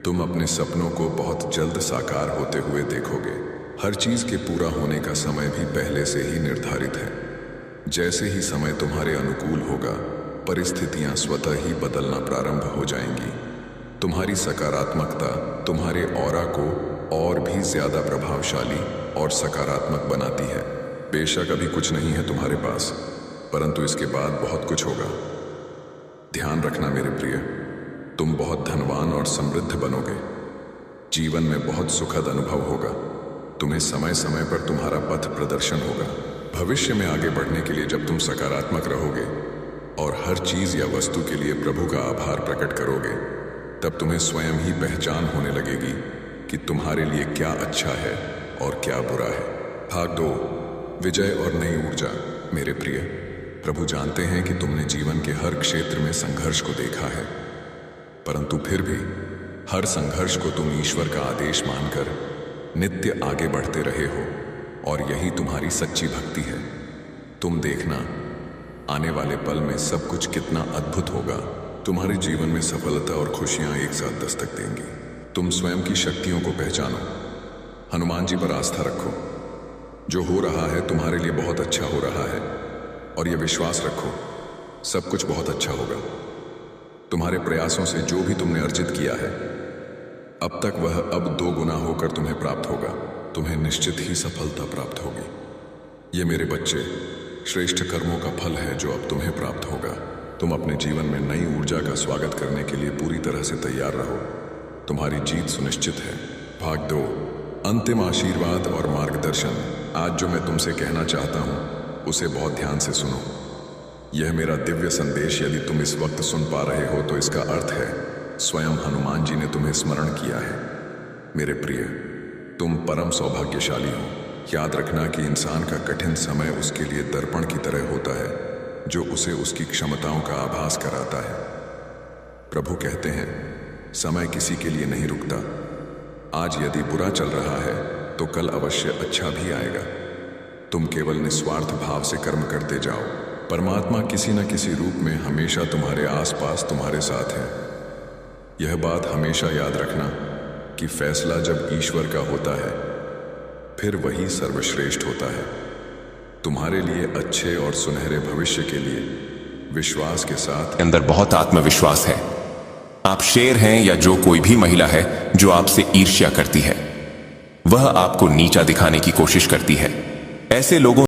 तुम अपने सपनों को बहुत जल्द साकार होते हुए देखोगे। हर चीज के पूरा होने का समय भी पहले से ही निर्धारित है। जैसे ही समय तुम्हारे अनुकूल होगा, परिस्थितियां स्वतः ही बदलना प्रारंभ हो जाएंगी। तुम्हारी सकारात्मकता तुम्हारे ऑरा को और भी ज्यादा प्रभावशाली और सकारात्मक बनाती है। बेशक अभी कुछ नहीं है तुम्हारे पास, परंतु इसके बाद बहुत कुछ होगा। ध्यान रखना मेरे प्रिय, तुम बहुत धनवान और समृद्ध बनोगे। जीवन में बहुत सुखद अनुभव होगा। तुम्हें समय समय पर तुम्हारा पथ प्रदर्शन होगा। भविष्य में आगे बढ़ने के लिए जब तुम सकारात्मक रहोगे और हर चीज या वस्तु के लिए प्रभु का आभार प्रकट करोगे, तब तुम्हें स्वयं ही पहचान होने लगेगी कि तुम्हारे लिए क्या अच्छा है और क्या बुरा है। भाग 2, विजय और नई ऊर्जा। मेरे प्रिय, प्रभु जानते हैं कि तुमने जीवन के हर क्षेत्र में संघर्ष को देखा है, परंतु फिर भी हर संघर्ष को तुम ईश्वर का आदेश मानकर नित्य आगे बढ़ते रहे हो, और यही तुम्हारी सच्ची भक्ति है। तुम देखना, आने वाले पल में सब कुछ कितना अद्भुत होगा। तुम्हारे जीवन में सफलता और खुशियां एक साथ दस्तक देंगी। तुम स्वयं की शक्तियों को पहचानो, हनुमान जी पर आस्था रखो। जो हो रहा है तुम्हारे लिए बहुत अच्छा हो रहा है, और यह विश्वास रखो सब कुछ बहुत अच्छा होगा। तुम्हारे प्रयासों से जो भी तुमने अर्जित किया है अब तक, वह अब 2 गुना होकर तुम्हें प्राप्त होगा। तुम्हें निश्चित ही सफलता प्राप्त होगी। ये मेरे बच्चे, श्रेष्ठ कर्मों का फल है जो अब तुम्हें प्राप्त होगा। तुम अपने जीवन में नई ऊर्जा का स्वागत करने के लिए पूरी तरह से तैयार रहो। तुम्हारी जीत सुनिश्चित है। भाग 2, अंतिम आशीर्वाद और मार्गदर्शन। आज जो मैं तुमसे कहना चाहता हूं, उसे बहुत ध्यान से सुनो। यह मेरा दिव्य संदेश यदि तुम इस वक्त सुन पा रहे हो, तो इसका अर्थ है स्वयं हनुमान जी ने तुम्हें स्मरण किया है। मेरे प्रिय, तुम परम सौभाग्यशाली हो। याद रखना कि इंसान का कठिन समय उसके लिए दर्पण की तरह होता है, जो उसे उसकी क्षमताओं का आभास कराता है। प्रभु कहते हैं, समय किसी के लिए नहीं रुकता। आज यदि बुरा चल रहा है, तो कल अवश्य अच्छा भी आएगा। तुम केवल निस्वार्थ भाव से कर्म करते जाओ। परमात्मा किसी न किसी रूप में हमेशा तुम्हारे आसपास तुम्हारे साथ है। यह बात हमेशा याद रखना कि फैसला जब ईश्वर का होता है, फिर वही सर्वश्रेष्ठ होता है। तुम्हारे लिए अच्छे और सुनहरे भविष्य के लिए विश्वास के साथ अंदर बहुत आत्मविश्वास है। आप शेर हैं या जो कोई भी महिला है जो आपसे ईर्ष्या करती है, वह आपको नीचा दिखाने की कोशिश करती है। ऐसे लोगों